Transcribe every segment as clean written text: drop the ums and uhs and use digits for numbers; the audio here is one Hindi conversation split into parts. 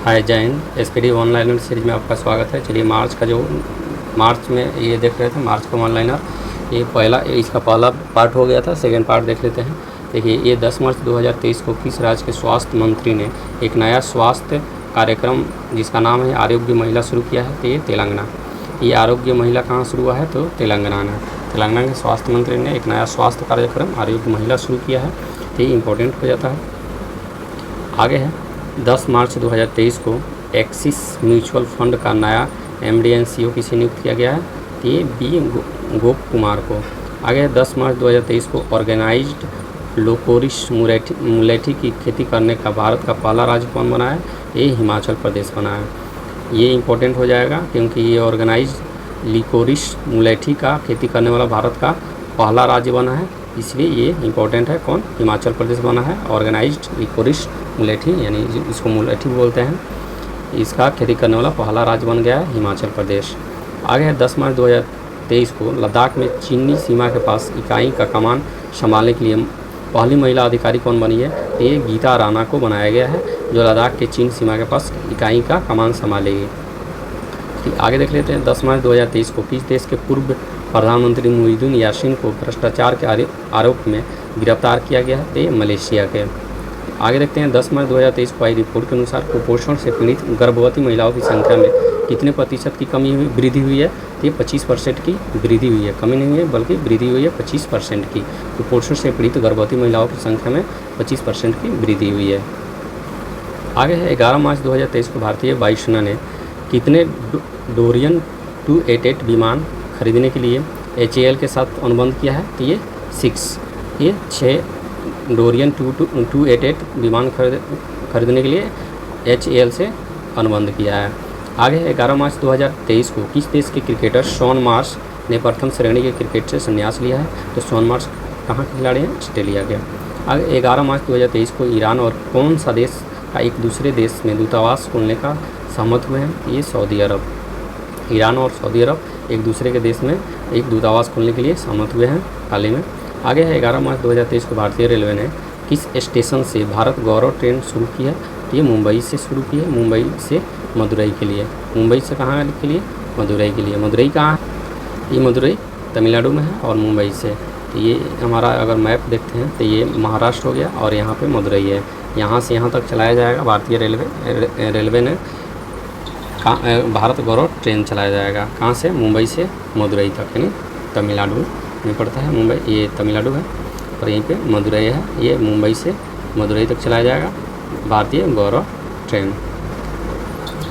हाय जय हिंद। एसपीडी ऑनलाइनर सीरीज में आपका स्वागत है। चलिए मार्च में ये देख रहे थे, मार्च का ऑनलाइनर इसका पहला पार्ट हो गया था। सेकेंड पार्ट देख लेते हैं। देखिए, ये 10 मार्च 2023 को किस राज्य के स्वास्थ्य मंत्री ने एक नया स्वास्थ्य कार्यक्रम जिसका नाम है आरोग्य महिला शुरू किया है? तो ये तेलंगाना। ये आरोग्य महिला कहाँ शुरू हुआ है? तो तेलंगाना में। तेलंगाना के स्वास्थ्य मंत्री ने एक नया स्वास्थ्य कार्यक्रम आरोग्य महिला शुरू किया है। तो ये इम्पोर्टेंट हो जाता है। आगे है 10 मार्च 2023 को एक्सिस म्यूचुअल फंड का नया MD एंड CEO किसे नियुक्त किया गया है? तो ये बी गोप कुमार को। आगे 10 मार्च 2023 को ऑर्गेनाइज्ड लोकोरिश मुलेठी की खेती करने का भारत का पहला राज्य कौन बना है? ये हिमाचल प्रदेश बना है। ये इम्पोर्टेंट हो जाएगा क्योंकि ये ऑर्गेनाइज्ड लिकोरिश मुलेठी का खेती करने वाला भारत का पहला राज्य बना है, इसलिए ये इम्पोर्टेंट है। कौन? हिमाचल प्रदेश बना है। ऑर्गेनाइज्ड लिकोरिश मुलेठी, यानी इसको मुलेठी बोलते हैं, इसका खेती करने वाला पहला राज्य बन गया है हिमाचल प्रदेश। आगे है 10 मार्च 2023 को लद्दाख में चीनी सीमा के पास इकाई का कमान संभालने के लिए पहली महिला अधिकारी कौन बनी है? ये गीता राणा को बनाया गया है, जो लद्दाख के चीन सीमा के पास इकाई का कमान संभालेगी। आगे देख लेते हैं 10 मार्च 2023 को किस देश के पूर्व प्रधानमंत्री मुहिद्दीन यासीन को भ्रष्टाचार के आरोप में गिरफ्तार किया गया है? ये मलेशिया के। आगे देखते हैं 10 मार्च 2023 को आई रिपोर्ट के अनुसार कुपोषण से पीड़ित गर्भवती महिलाओं की संख्या में कितने प्रतिशत की वृद्धि हुई है? तो ये 25% की वृद्धि हुई है। कमी नहीं हुई है बल्कि वृद्धि हुई है 25% की। कुपोषण से पीड़ित गर्भवती महिलाओं की संख्या में 25% की वृद्धि हुई है। आगे है 11 मार्च 2023 को भारतीय वायुसेना ने कितने डोरियन 288 विमान खरीदने के लिए HAL के साथ अनुबंध किया है? तो ये 6 डोरियन 288 विमान खरीदने के लिए HAL से अनुबंध किया है। आगे है 11 मार्च 2023 को किस देश के क्रिकेटर शॉन मार्श ने प्रथम श्रेणी के क्रिकेट से संन्यास लिया है? तो शॉन मार्श कहाँ के खिलाड़ी हैं? ऑस्ट्रेलिया के। आगे 11 मार्च 2023 को ईरान और कौन सा देश का एक दूसरे देश में दूतावास खोलने का सहमत हुए हैं? ये सऊदी अरब। ईरान और सऊदी अरब एक दूसरे के देश में एक दूतावास खोलने के लिए सहमत हुए हैं हाल ही में। आगे है 11 मार्च 2023 को भारतीय रेलवे ने किस स्टेशन से भारत गौरव ट्रेन शुरू की है? तो ये मुंबई से शुरू की है, मुंबई से मदुरई के लिए। मुंबई से कहाँ के लिए? मदुरई के लिए। मदुरई कहाँ है? ये मदुरई तमिलनाडु में है और मुंबई से। तो ये हमारा अगर मैप देखते हैं तो ये महाराष्ट्र हो गया और यहाँ पे मदुरई है। यहाँ से यहाँ तक चलाया जाएगा भारतीय रेलवे ने भारत गौरव ट्रेन चलाया जाएगा। कहाँ से? मुंबई से मदुरई तक, यानी तमिलनाडु में पड़ता है मुंबई, ये तमिलनाडु है और यहीं पे मदुरई है। ये मुंबई से मदुरई तक चलाया जाएगा भारतीय गौरव ट्रेन।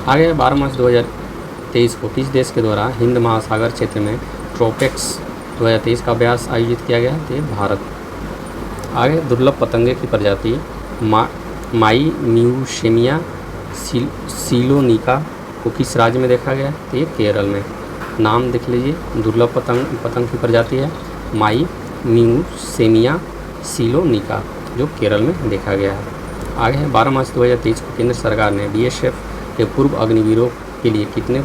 आगे 12 मार्च 2023 को किस देश के द्वारा हिंद महासागर क्षेत्र में ट्रोपेक्स 2023 का अभ्यास आयोजित किया गया? तो ये भारत। आगे दुर्लभ पतंगे की प्रजाति माईम्यूसेमिया सिलोनिका को किस राज्य में देखा गया? तो ये केरल में। नाम देख लीजिए, दुर्लभ पतंग की प्रजाति है माईम्यूसेमिया सिलोनिका, जो केरल में देखा गया है। आगे है 12 मार्च 2023 को केंद्र सरकार ने BSF के पूर्व अग्निवीरों के लिए कितने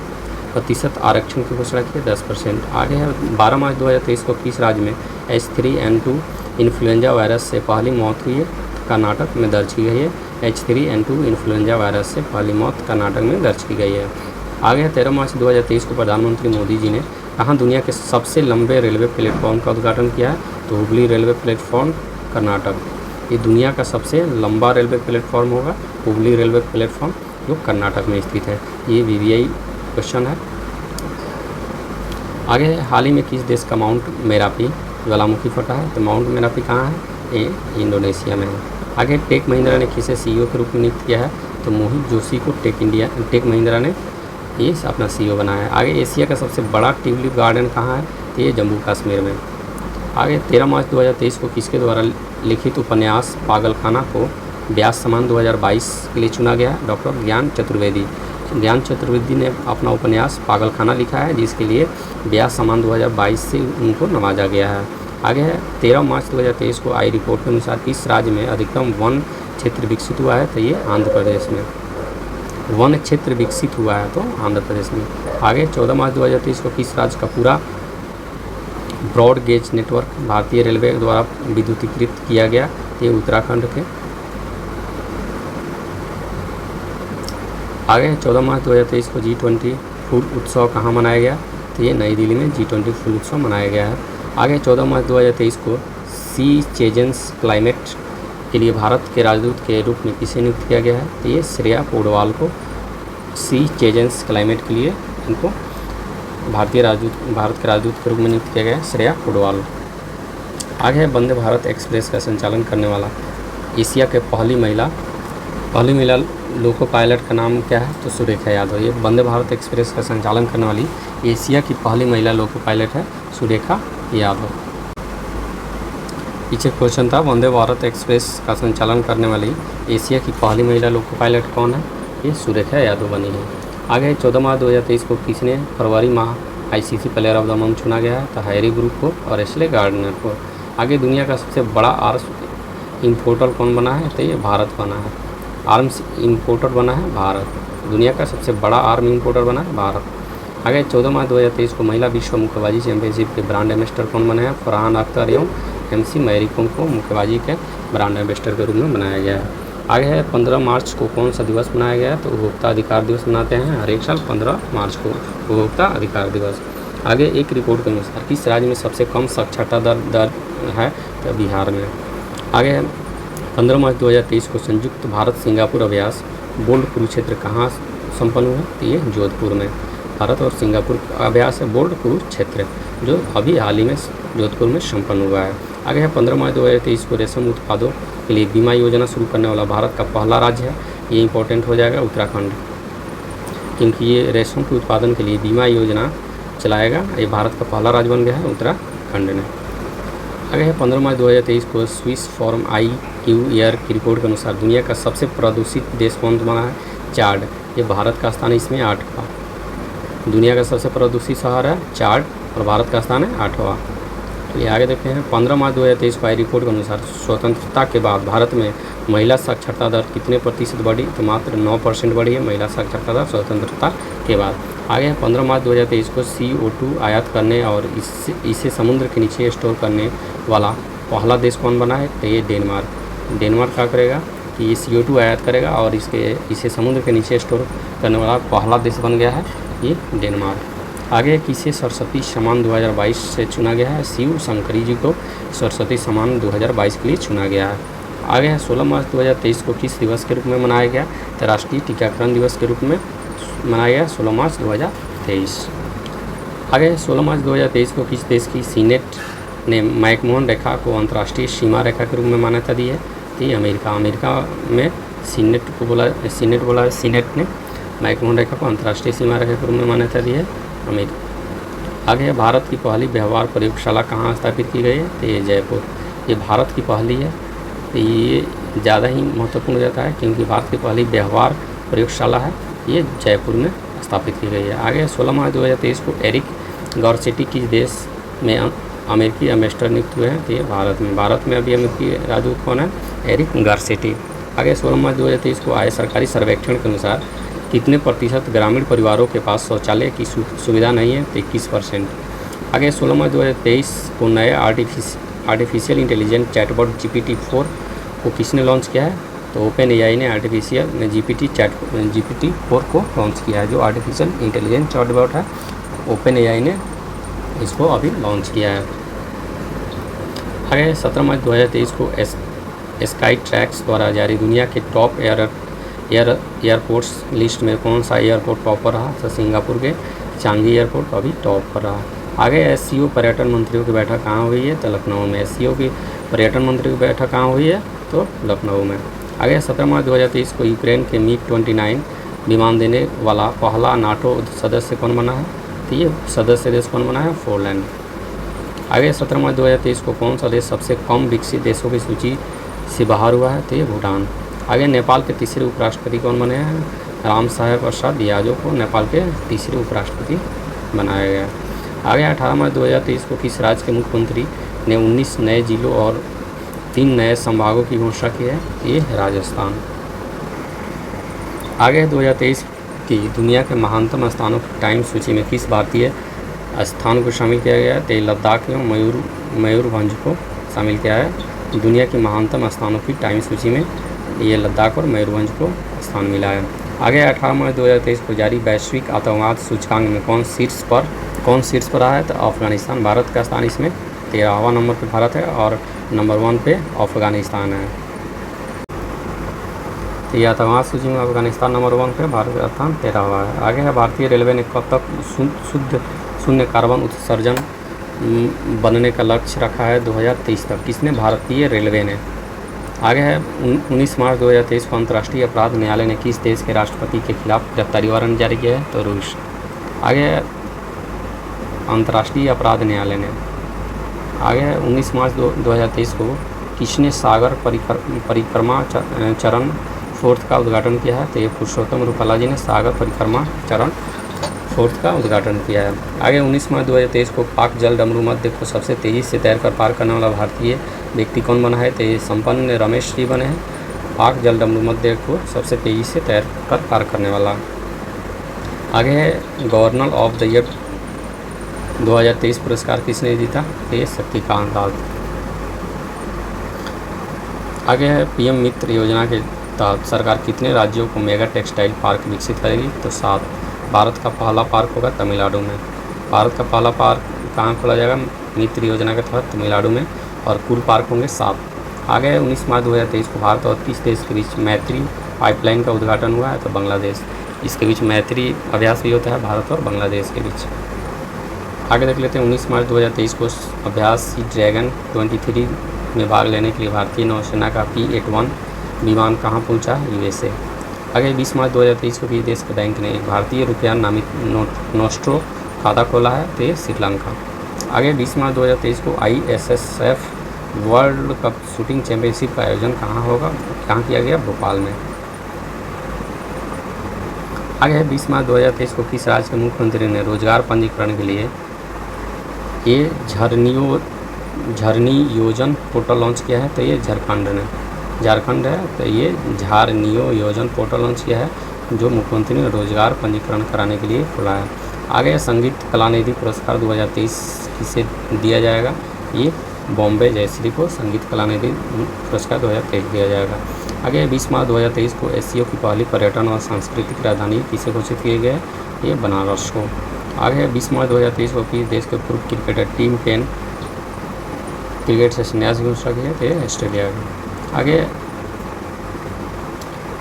प्रतिशत आरक्षण की घोषणा की? 10%। आगे है 12 मार्च 2023 को किस राज्य में H3N2 इन्फ्लुएंजा वायरस से पहली मौत हुई है? कर्नाटक में दर्ज की गई है। H3N2 इन्फ्लुएंजा वायरस से पहली मौत कर्नाटक में दर्ज की गई है। आगे है 13 मार्च 2023 को प्रधानमंत्री मोदी जी ने कहाँ दुनिया के सबसे लंबे रेलवे प्लेटफॉर्म का उद्घाटन किया है? तो हुबली रेलवे प्लेटफॉर्म, कर्नाटक। ये दुनिया का सबसे लंबा रेलवे प्लेटफॉर्म होगा हुबली रेलवे प्लेटफॉर्म, जो कर्नाटक में स्थित है। ये VVI क्वेश्चन है। आगे है हाल ही में किस देश का माउंट मेरापी ज्वालामुखी फटा है? तो माउंट मेरापी कहाँ है? ये इंडोनेशिया में है। आगे टेक महिंद्रा ने किसे CEO के रूप में नियुक्त किया है? तो मोहित जोशी को टेक महिंद्रा ने ये अपना CEO बनाया है। आगे एशिया का सबसे बड़ा ट्यूलिप गार्डन कहाँ है? तो ये जम्मू कश्मीर में। आगे 13 मार्च 2023 को किसके द्वारा लिखित उपन्यास पागलखाना को व्यास सम्मान 2022 के लिए चुना गया? डॉक्टर ज्ञान चतुर्वेदी। ज्ञान चतुर्वेदी ने अपना उपन्यास पागलखाना लिखा है, जिसके लिए व्यास सम्मान 2022 से उनको नवाजा गया है। आगे है 13 मार्च 2023 को आई रिपोर्ट के अनुसार किस राज्य में अधिकतम वन क्षेत्र विकसित हुआ है? तो ये आंध्र प्रदेश में वन क्षेत्र विकसित हुआ है, तो आंध्र प्रदेश में। आगे 14 मार्च 2023 को किस राज्य का पूरा ब्रॉड गेज नेटवर्क भारतीय रेलवे द्वारा विद्युतीकृत किया गया? ये उत्तराखंड के। आगे 14 मार्च 2023 को G20 फूड उत्सव कहाँ मनाया गया? तो ये नई दिल्ली में G20 फूड उत्सव मनाया गया है। आगे 14 मार्च 2023 को सी चेजेंस क्लाइमेट के लिए भारत के राजदूत के रूप में किसे नियुक्त किया गया है? तो ये श्रेया पोडवाल को सी चेजेंस क्लाइमेट के लिए इनको भारत के राजदूत के रूप में नियुक्त किया गया है, श्रेया पोडवाल। आगे है वंदे भारत एक्सप्रेस का संचालन करने वाला एशिया के पहली महिला लोको पायलट का नाम क्या है? तो सुरेखा यादव। ये वंदे भारत एक्सप्रेस का संचालन करने वाली एशिया की पहली महिला लोको पायलट है सुरेखा यादव। पीछे क्वेश्चन था वंदे भारत एक्सप्रेस का संचालन करने वाली एशिया की पहली महिला लोको पायलट कौन है? ये सुरेखा यादव बनी है। आगे 14 मार्च 2023 को किसने फरवरी माह ICC player of the month चुना गया है? तो हैरी ब्रूक को और एशले गार्डनर को। आगे दुनिया का सबसे बड़ा आर्म्स इम्पोर्टर कौन बना है? तो ये भारत बना है। आर्म्स इम्पोर्टर बना है भारत। दुनिया का सबसे बड़ा आर्म इम्पोर्टर बना है भारत। आगे 14 मार्च 2023 को महिला विश्व मुक्केबाजी चैंपियनशिप के ब्रांड एम्बेसडर कौन बने हैं? फरहान अख्तर एवं MC मैरी कॉम को मुक्केबाजी के ब्रांड एम्बेसडर के रूप में बनाया गया है। आगे है 15 मार्च को कौन सा दिवस मनाया गया है? तो उपभोक्ता अधिकार दिवस मनाते हैं हर एक साल 15 मार्च को उपभोक्ता अधिकार दिवस। आगे एक रिपोर्ट के अनुसार किस राज्य में सबसे कम साक्षरता दर है? तो बिहार में। आगे 15 मार्च 2023 को संयुक्त भारत सिंगापुर अभ्यास बोल्ड कुरुक्षेत्र कहाँ संपन्न हुआ? तो ये जोधपुर में। भारत और सिंगापुर का अभ्यास है बोल्ड कुरुक्षेत्र जो अभी हाल ही में जोधपुर में संपन्न हुआ है। आगे है 15 मार्च 2023 को रेशम उत्पादों के लिए बीमा योजना शुरू करने वाला भारत का पहला राज्य है। ये इंपॉर्टेंट हो जाएगा उत्तराखंड, क्योंकि ये रेशम के उत्पादन के लिए बीमा योजना चलाएगा। ये भारत का पहला राज्य बन गया है उत्तराखंड ने। आगे है 15 मार्च 2023 को स्विस फॉर्म IQ एयर की रिपोर्ट के अनुसार दुनिया का सबसे प्रदूषित देश कौन बना है? चाड। ये भारत का स्थान है इसमें 8वां। दुनिया का सबसे प्रदूषित शहर है चाड और भारत का स्थान है 8वां। चलिए आगे देखते हैं 15 मार्च 2023 को आई रिपोर्ट के अनुसार स्वतंत्रता के बाद भारत में महिला साक्षरता दर कितने प्रतिशत बढ़ी? तो मात्र 9% बढ़ी है महिला साक्षरता दर स्वतंत्रता के बाद। आगे है 15 मार्च 2023 को CO2 आयात करने और इसे समुद्र के नीचे स्टोर करने वाला पहला देश कौन बना है? तो ये डेनमार्क क्या करेगा कि ये CO2 आयात करेगा और इसे समुद्र के नीचे स्टोर करने वाला पहला देश बन गया है ये डेनमार्क। आगे किसे सरस्वती सम्मान 2022 से चुना गया है? शिव शंकरी जी को सरस्वती सम्मान 2022 के लिए चुना गया है। आगे है 16 मार्च 2023 को किस दिवस के रूप में मनाया गया? तो राष्ट्रीय टीकाकरण दिवस के रूप में मनाया गया 16 मार्च 2023। आगे 16 मार्च 2023 को किस देश की सीनेट ने मैकमोहन रेखा को अंतर्राष्ट्रीय सीमा रेखा के रूप में मान्यता दी है? तो ये अमेरिका में सीनेट ने मैकमोहन रेखा को अंतर्राष्ट्रीय सीमा रेखा के रूप में मान्यता दी है अमेरिका। आगे है भारत की पहली व्यवहार प्रयोगशाला कहाँ स्थापित की गई है? तो ये जयपुर। ये भारत की पहली है, तो ये ज़्यादा ही महत्वपूर्ण हो जाता है क्योंकि भारत की पहली व्यवहार प्रयोगशाला है, ये जयपुर में स्थापित की गई है। आगे 16 मार्च 2023 को एरिक गॉर्सेटी किस देश में अमेरिकी एम्बेसडर नियुक्त हुए हैं? तो ये भारत में अभी अमेरिकी राजदूत कौन है? एरिक गॉर्सेटी। आगे 16 मार्च 2023 को आए सरकारी सर्वेक्षण के अनुसार कितने प्रतिशत ग्रामीण परिवारों के पास शौचालय की सुविधा नहीं है? तो 21%। आगे 16 मार्च 2023 को नए आर्टिफिशियल इंटेलिजेंस चैटबॉट GPT-4 को किसने लॉन्च किया है? तो OpenAI ने GPT-4 को लॉन्च किया है। जो आर्टिफिशियल इंटेलिजेंस चैटबॉट है OpenAI ने इसको अभी लॉन्च किया है। आगे 17 मार्च 2023 को स्काई ट्रैक्स द्वारा जारी दुनिया के टॉप एयरपोर्ट्स लिस्ट में कौन सा एयरपोर्ट टॉप पर रहा? तो सिंगापुर के चांगी एयरपोर्ट अभी टॉप पर रहा। आगे SCO पर्यटन मंत्रियों की बैठक कहाँ हुई है? तो लखनऊ में। SCO की पर्यटन मंत्रियों की बैठक कहाँ हुई है? तो लखनऊ में। आगे 17 मार्च 2023 को यूक्रेन के MiG-29 विमान देने वाला पहला नाटो सदस्य कौन बना है? तो ये सदस्य देश कौन बना है? पोलैंड। आगे 17 मार्च 2023 को कौन सा देश सबसे कम विकसित देशों की सूची से बाहर हुआ है? तो ये भूटान। आगे नेपाल के तीसरे उपराष्ट्रपति कौन बने हैं? राम साहेब प्रसाद यादव को नेपाल के तीसरे उपराष्ट्रपति बनाया गया। आगे 18 मार्च 2023 को किस राज्य के मुख्यमंत्री ने 19 नए जिलों और 3 नए संभागों की घोषणा की है? ये राजस्थान। आगे 2023 की दुनिया के महानतम स्थानों की टाइम सूची में किस भारतीय स्थान को शामिल किया गया है? तो लद्दाख एवं मयूरभंज को शामिल किया है। दुनिया की महानतम स्थानों की टाइम सूची में ये लद्दाख और मयूरभंज को स्थान मिला है। आगे 18 मार्च 2023 को जारी वैश्विक आतंकवाद सूचकांक में कौन शीर्ष पर रहा है? तो अफगानिस्तान। भारत का स्थान इसमें 13वां नंबर पे भारत है और नंबर 1 पे अफगानिस्तान है। तो ये आतंकवाद सूची में अफगानिस्तान नंबर 1 पे, भारत का स्थान 13वां है। आगे है भारतीय रेलवे ने कब तक शुद्ध शून्य कार्बन उत्सर्जन बनने का लक्ष्य रखा है? 2023 तक। किसने? भारतीय रेलवे ने। आगे है 19 मार्च 2023 को अंतर्राष्ट्रीय अपराध न्यायालय ने किस देश के राष्ट्रपति के खिलाफ गिरफ्तारी वारंट जारी किया है? तो रूस। आगे है अंतर्राष्ट्रीय अपराध न्यायालय ने। आगे है 19 मार्च 2023 को किसने सागर परिक्रमा चरण 4 का उद्घाटन किया है? तो ये पुरुषोत्तम रूपाला जी ने सागर परिक्रमा चरण 4 का उद्घाटन किया है। आगे 19 मार्च 2023 को पाक जल डमरू मध्य को सबसे तेज़ी से तैरकर पार करने वाला भारतीय व्यक्ति कौन बना है? तो ये संपन्न रमेश जी बने हैं। पाक जल डमरू मध्य को सबसे तेज़ी से तैरकर पार करने वाला। आगे है गवर्नर ऑफ द ईयर 2023 पुरस्कार किसने जीता? तो ये शक्तिकांत दास। आगे है पीएम मित्र योजना के तहत सरकार कितने राज्यों को मेगा टेक्सटाइल पार्क विकसित करेगी? तो 7। भारत का पहला पार्क होगा तमिलनाडु में। भारत का पहला पार्क कहाँ खोला जाएगा? मित्र योजना के तहत तमिलनाडु में, और कुल पार्क होंगे 7। आगे 19 मार्च 2023 को भारत और किस देश के बीच मैत्री पाइपलाइन का उद्घाटन हुआ है? तो बांग्लादेश। इसके बीच मैत्री अभ्यास भी होता है भारत और बांग्लादेश के बीच। आगे देख लेते हैं 19 मार्च 2023 को अभ्यास सी ड्रैगन 23 में भाग लेने के लिए भारतीय नौसेना का P-81 विमान कहाँ पहुँचा? USA। आगे 20 मार्च 2023 को किस देश के बैंक ने एक भारतीय रुपया नामित नोस्ट्रो खाता खोला है? तो श्रीलंका। आगे 20 मार्च 2023 को ISSF world cup shooting championship का आयोजन कहाँ होगा? कहाँ किया गया? भोपाल में। आगे है 20 मार्च 2023 को किस राज्य के मुख्यमंत्री ने रोजगार पंजीकरण के लिए ये झरनी योजन पोर्टल लॉन्च किया है? तो ये झारखंड है। तो ये झारनियो योजन पोर्टल लॉन्च किया है, जो मुख्यमंत्री ने रोजगार पंजीकरण कराने के लिए खुला है। आगे संगीत कलानिधि पुरस्कार 2023 किसे दिया जाएगा? ये बॉम्बे जयश्री को संगीत कलानिधि पुरस्कार 2023 दिया जाएगा। आगे 20 मार्च 2023 को एशिया की पहली पर्यटन और सांस्कृतिक राजधानी किसे घोषित किए गए? ये बनारस को। आगे 20 मार्च 2023 को किस देश के पूर्व क्रिकेटर टिम पेन क्रिकेट से संन्यास की घोषणा की है? तो ऑस्ट्रेलिया की। आगे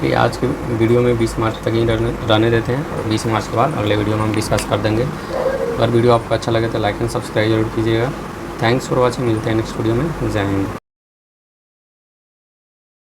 ये आज के वीडियो में 20 मार्च तक ही रहने देते हैं, और 20 मार्च के बाद अगले वीडियो में हम डिस्कस कर देंगे। अगर वीडियो आपको अच्छा लगे तो लाइक एंड सब्सक्राइब जरूर कीजिएगा। Thanks for watching. मिलते हैं नेक्स्ट वीडियो में। जय हिंद।